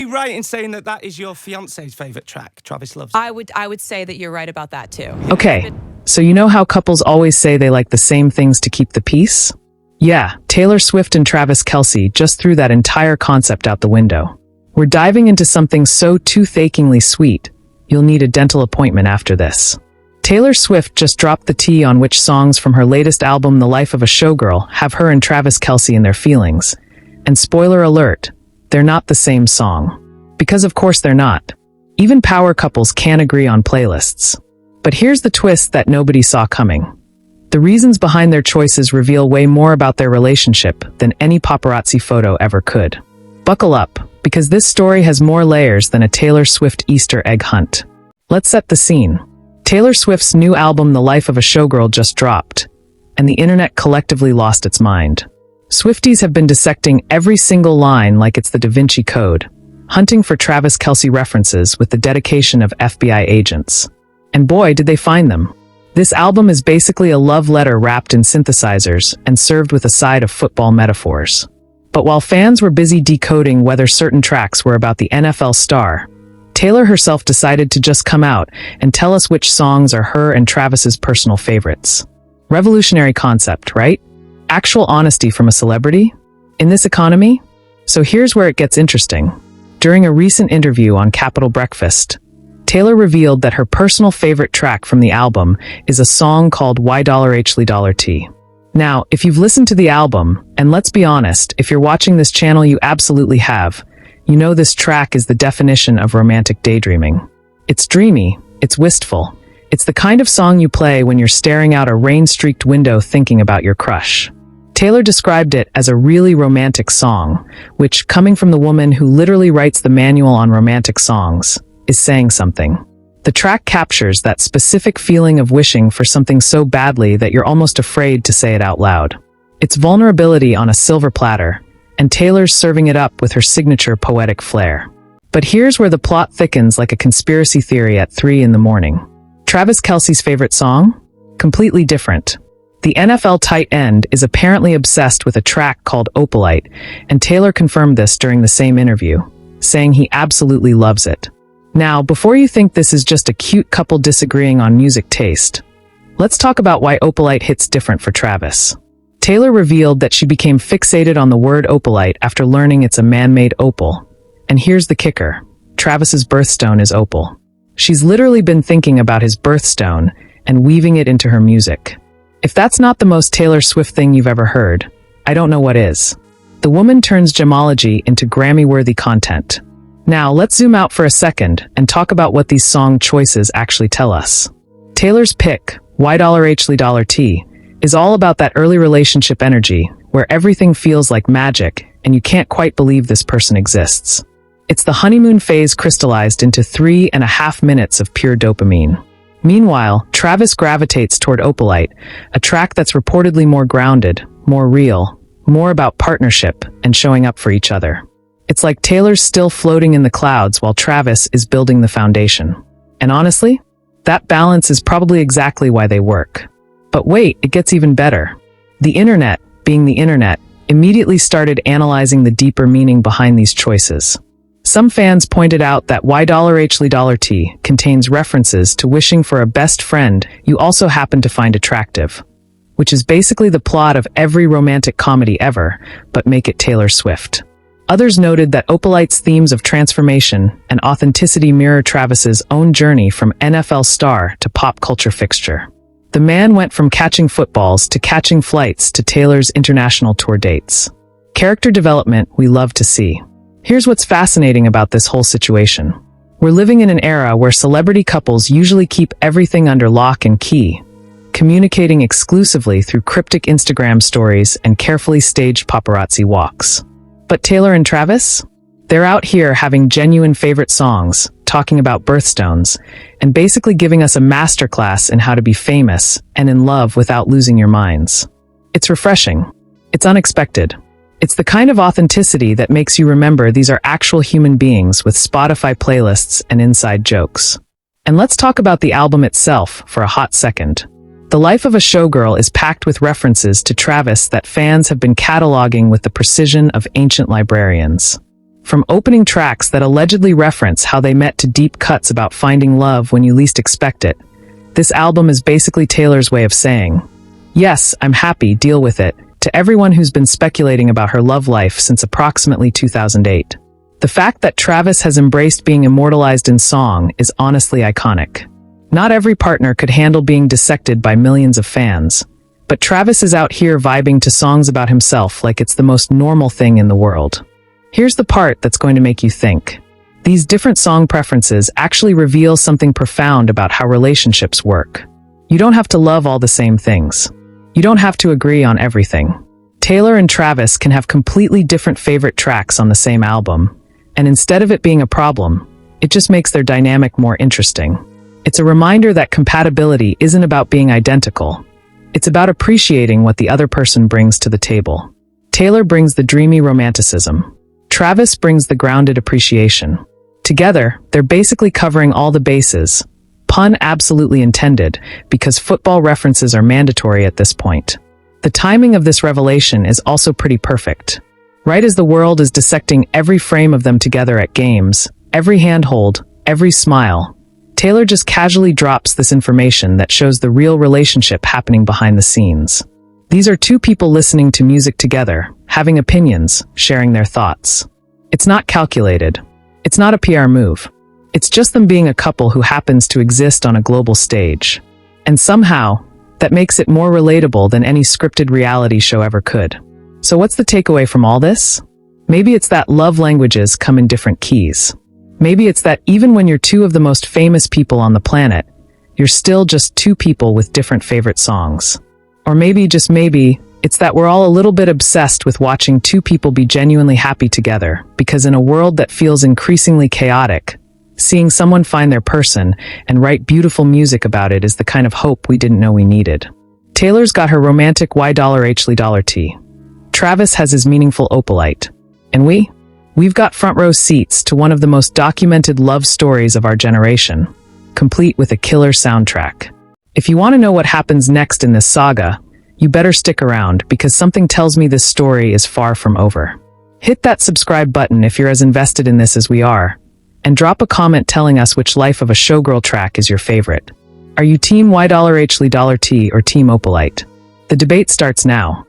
you right in saying that that is your fiance's favourite track? Travis loves it. I would say that you're right about that too. Okay, so you know how couples always say they like the same things to keep the peace? Yeah, Taylor Swift and Travis Kelce just threw that entire concept out the window. We're diving into something so tooth-achingly sweet, you'll need a dental appointment after this. Taylor Swift just dropped the tea on which songs from her latest album, The Life of a Showgirl, have her and Travis Kelce in their feelings. And spoiler alert, they're not the same song. Because of course they're not. Even power couples can't agree on playlists. But here's the twist that nobody saw coming. The reasons behind their choices reveal way more about their relationship than any paparazzi photo ever could. Buckle up, because this story has more layers than a Taylor Swift Easter egg hunt. Let's set the scene. Taylor Swift's new album, The Life of a Showgirl, just dropped, and the internet collectively lost its mind. Swifties have been dissecting every single line like it's the Da Vinci Code, hunting for Travis Kelce references with the dedication of FBI agents. And boy, did they find them. This album is basically a love letter wrapped in synthesizers and served with a side of football metaphors. But while fans were busy decoding whether certain tracks were about the NFL star, Taylor herself decided to just come out and tell us which songs are her and Travis's personal favorites. Revolutionary concept, right? Actual honesty from a celebrity? In this economy? So here's where it gets interesting. During a recent interview on Capitol Breakfast, Taylor revealed that her personal favorite track from the album is a song called WihLih Li. Now, if you've listened to the album, and let's be honest, if you're watching this channel you absolutely have, you know this track is the definition of romantic daydreaming. It's dreamy, it's wistful, it's the kind of song you play when you're staring out a rain-streaked window thinking about your crush. Taylor described it as a really romantic song, which, coming from the woman who literally writes the manual on romantic songs, is saying something. The track captures that specific feeling of wishing for something so badly that you're almost afraid to say it out loud. It's vulnerability on a silver platter, and Taylor's serving it up with her signature poetic flair. But here's where the plot thickens like a conspiracy theory at 3 in the morning. Travis Kelce's favorite song? Completely different. The NFL tight end is apparently obsessed with a track called Opalite, and Taylor confirmed this during the same interview, saying he absolutely loves it. Now, before you think this is just a cute couple disagreeing on music taste, let's talk about why Opalite hits different for Travis. Taylor revealed that she became fixated on the word opalite after learning it's a man-made opal. And here's the kicker. Travis's birthstone is opal. She's literally been thinking about his birthstone and weaving it into her music. If that's not the most Taylor Swift thing you've ever heard, I don't know what is. The woman turns gemology into Grammy-worthy content. Now, let's zoom out for a second and talk about what these song choices actually tell us. Taylor's pick, WihLih Li, is all about that early relationship energy, where everything feels like magic and you can't quite believe this person exists. It's the honeymoon phase crystallized into 3.5 minutes of pure dopamine. Meanwhile, Travis gravitates toward Opalite, a track that's reportedly more grounded, more real, more about partnership and showing up for each other. It's like Taylor's still floating in the clouds while Travis is building the foundation. And honestly, that balance is probably exactly why they work. But wait, it gets even better. The internet, being the internet, immediately started analyzing the deeper meaning behind these choices. Some fans pointed out that WihLih Li contains references to wishing for a best friend you also happen to find attractive, which is basically the plot of every romantic comedy ever, but make it Taylor Swift. Others noted that Opalite's themes of transformation and authenticity mirror Travis's own journey from NFL star to pop culture fixture. The man went from catching footballs to catching flights to Taylor's international tour dates. Character development we love to see. Here's what's fascinating about this whole situation. We're living in an era where celebrity couples usually keep everything under lock and key, communicating exclusively through cryptic Instagram stories and carefully staged paparazzi walks. But Taylor and Travis? They're out here having genuine favorite songs, talking about birthstones, and basically giving us a masterclass in how to be famous and in love without losing your minds. It's refreshing. It's unexpected. It's the kind of authenticity that makes you remember these are actual human beings with Spotify playlists and inside jokes. And let's talk about the album itself for a hot second. The Life of a Showgirl is packed with references to Travis that fans have been cataloging with the precision of ancient librarians. From opening tracks that allegedly reference how they met to deep cuts about finding love when you least expect it, this album is basically Taylor's way of saying, "Yes, I'm happy, deal with it," to everyone who's been speculating about her love life since approximately 2008. The fact that Travis has embraced being immortalized in song is honestly iconic. Not every partner could handle being dissected by millions of fans, but Travis is out here vibing to songs about himself like it's the most normal thing in the world. Here's the part that's going to make you think. These different song preferences actually reveal something profound about how relationships work. You don't have to love all the same things. You don't have to agree on everything. Taylor and Travis can have completely different favorite tracks on the same album, and instead of it being a problem, it just makes their dynamic more interesting. It's a reminder that compatibility isn't about being identical. It's about appreciating what the other person brings to the table. Taylor brings the dreamy romanticism. Travis brings the grounded appreciation. Together, they're basically covering all the bases. Pun absolutely intended, because football references are mandatory at this point. The timing of this revelation is also pretty perfect. Right as the world is dissecting every frame of them together at games, every handhold, every smile, Taylor just casually drops this information that shows the real relationship happening behind the scenes. These are two people listening to music together, having opinions, sharing their thoughts. It's not calculated. It's not a PR move. It's just them being a couple who happens to exist on a global stage. And somehow, that makes it more relatable than any scripted reality show ever could. So what's the takeaway from all this? Maybe it's that love languages come in different keys. Maybe it's that even when you're two of the most famous people on the planet, you're still just two people with different favorite songs. Or maybe, just maybe, it's that we're all a little bit obsessed with watching two people be genuinely happy together, because in a world that feels increasingly chaotic, seeing someone find their person and write beautiful music about it is the kind of hope we didn't know we needed. Taylor's got her romantic WihLih Li. Travis has his meaningful Opalite. And we've got front row seats to one of the most documented love stories of our generation, complete with a killer soundtrack. If you want to know what happens next in this saga, you better stick around, because something tells me this story is far from over. Hit that subscribe button if you're as invested in this as we are, and drop a comment telling us which Life of a Showgirl track is your favorite. Are you Team WihLih Li or Team Opalite? The debate starts now.